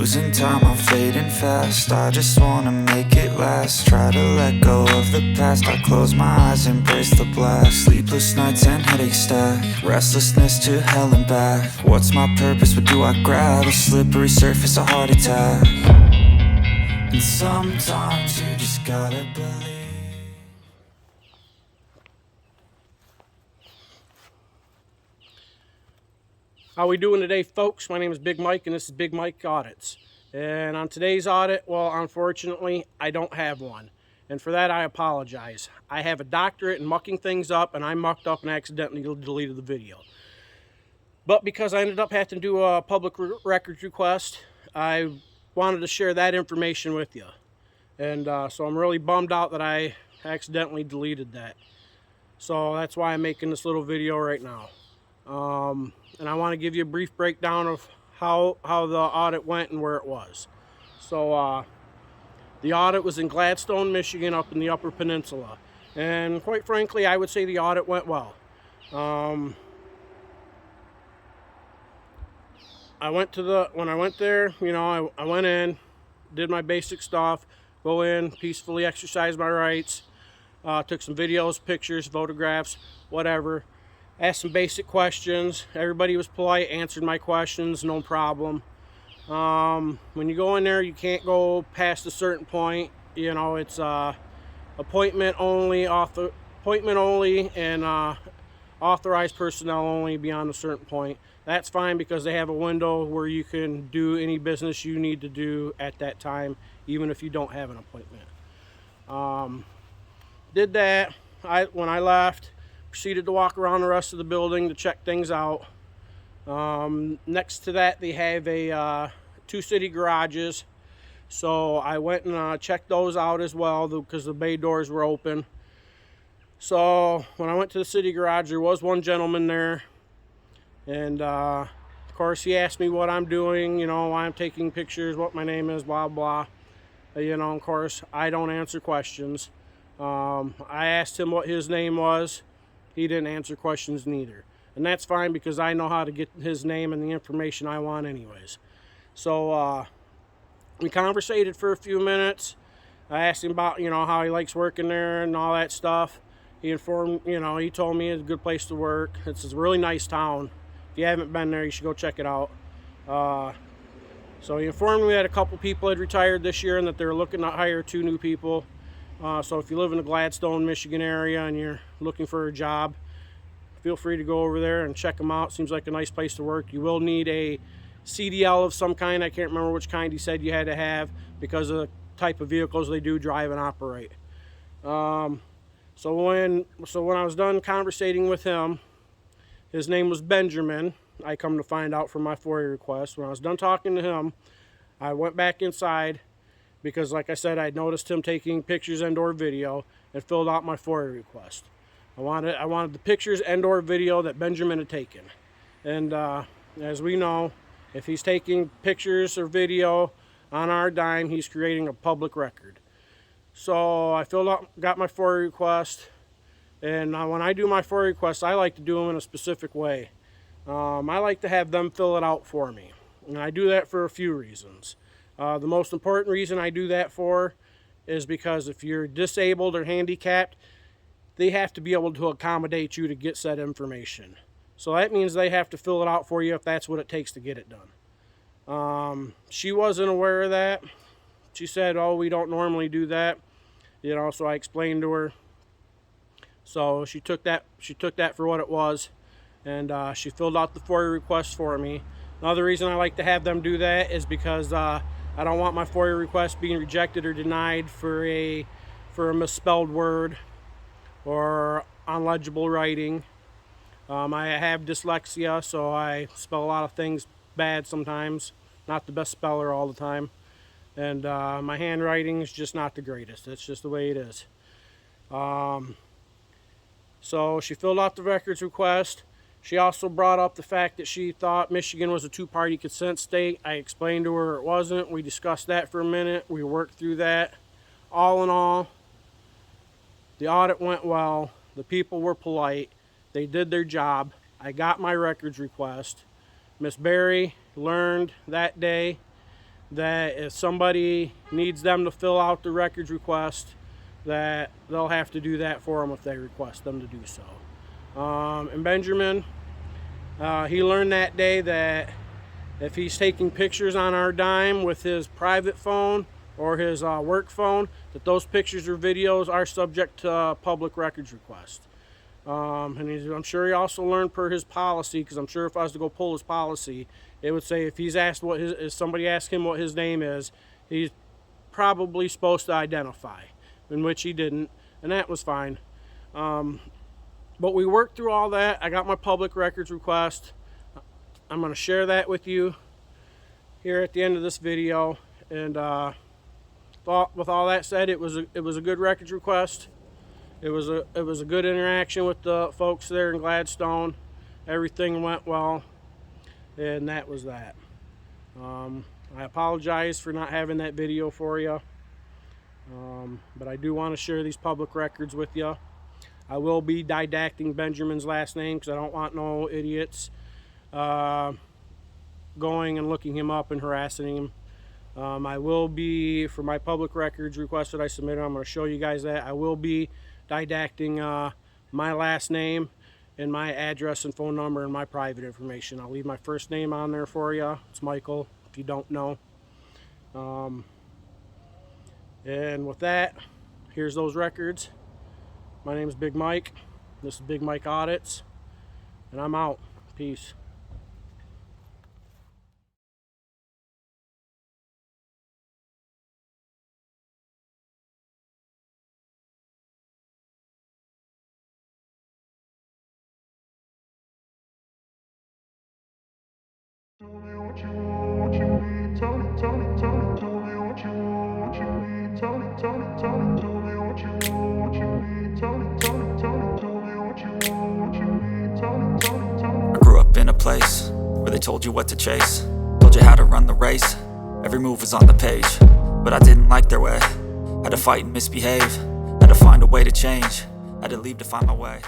Losing time, I'm fading fast. I just wanna make it last. Try to let go of the past. I close my eyes, embrace the blast. Sleepless nights and headaches stack. Restlessness to hell and back. What's my purpose? What do I grab? A slippery surface, a heart attack. And sometimes you just gotta believe. How we doing today, folks? My name is Big Mike, and this is Big Mike Audits. And on today's audit, well, unfortunately, I don't have one. And for that, I apologize. I have a doctorate in mucking things up, and I mucked up and accidentally deleted the video. But because I ended up having to do a public records request, I wanted to share that information with you. And so I'm really bummed out that I accidentally deleted that. So that's why I'm making this little video right now. And I want to give you a brief breakdown of how the audit went and where it was. So the audit was in Gladstone, Michigan, up in the Upper Peninsula. And quite frankly, I would say the audit went well. When I went there, you know, I went in, did my basic stuff, go in, peacefully exercise my rights, took some videos, pictures, photographs, whatever. Asked some basic questions. Everybody was polite, answered my questions, no problem. When you go in there, you can't go past a certain point. You know, it's appointment only, and authorized personnel only beyond a certain point. That's fine because they have a window where you can do any business you need to do at that time, even if you don't have an appointment. Did that. When I left, proceeded to walk around the rest of the building to check things out. Next to that, they have two city garages. So I went and checked those out as well because the bay doors were open. So when I went to the city garage, there was one gentleman there. And of course, he asked me what I'm doing, you know, why I'm taking pictures, what my name is, blah, blah. You know, of course, I don't answer questions. I asked him what his name was. He didn't answer questions neither. And that's fine because I know how to get his name and the information I want anyways. So we conversated for a few minutes. I asked him about, you know, how he likes working there and all that stuff. He informed, you know, he told me it's a good place to work. It's a really nice town. If you haven't been there, you should go check it out. So he informed me that a couple people had retired this year and that they were looking to hire 2 new people. So if you live in the Gladstone, Michigan area and you're looking for a job, feel free to go over there and check them out. Seems like a nice place to work. You will need a CDL of some kind. I can't remember which kind he said you had to have because of the type of vehicles they do drive and operate. So when I was done conversating with him, his name was Benjamin. I come to find out from my FOIA request. When I was done talking to him, I went back inside because, like I said, I noticed him taking pictures and/or video and filled out my FOIA request. I wanted the pictures and/or video that Benjamin had taken. And as we know, if he's taking pictures or video on our dime, he's creating a public record. So I got my FOIA request, and when I do my FOIA requests, I like to do them in a specific way. I like to have them fill it out for me, and I do that for a few reasons. The most important reason I do that for is because if you're disabled or handicapped, they have to be able to accommodate you to get said information. So that means they have to fill it out for you if that's what it takes to get it done. She wasn't aware of that. She said, "Oh, we don't normally do that." You know, so I explained to her. So she took that for what it was, and she filled out the FOIA request for me. Another reason I like to have them do that is because I don't want my FOIA request being rejected or denied for a misspelled word or unlegible writing. I have dyslexia, so I spell a lot of things bad sometimes. Not the best speller all the time. And my handwriting is just not the greatest. That's just the way it is. So she filled out the records request. She also brought up the fact that she thought Michigan was a 2-party consent state. I explained to her it wasn't. We discussed that for a minute. We worked through that. All in all, the audit went well. The people were polite. They did their job. I got my records request. Miss Berry learned that day that if somebody needs them to fill out the records request, that they'll have to do that for them if they request them to do so. And Benjamin, he learned that day that if he's taking pictures on our dime with his private phone or his work phone, that those pictures or videos are subject to public records request. And I'm sure he also learned per his policy, because I'm sure if I was to go pull his policy, it would say if he's asked if somebody asks him what his name is, he's probably supposed to identify, in which he didn't, and that was fine. But we worked through all that. I got my public records request. I'm going to share that with you here at the end of this video. And with all that said, it was a good records request. It was a good interaction with the folks there in Gladstone. Everything went well, and that was that. I apologize for not having that video for you, but I do want to share these public records with you. I will be didacting Benjamin's last name, because I don't want no idiots going and looking him up and harassing him. I will be, for my public records request that I submitted, I'm going to show you guys that. I will be didacting my last name and my address and phone number and my private information. I'll leave my first name on there for you. It's Michael, if you don't know. And with that, here's those records. My name is Big Mike. This is Big Mike Audits, and I'm out. Peace. Tell me what you want, what you need. Tell me, tell me, tell me. Tell me what you want, what you need. Tell me, tell me, tell me. Tell me what you want, what you need. Tell me, tell me, tell me. Tell me what you want, what you need. Tell me, tell me, tell me. I grew up in a place where they told you what to chase, told you how to run the race. Every move was on the page, but I didn't like their way. Had to fight and misbehave, had to find a way to change, had to leave to find my way.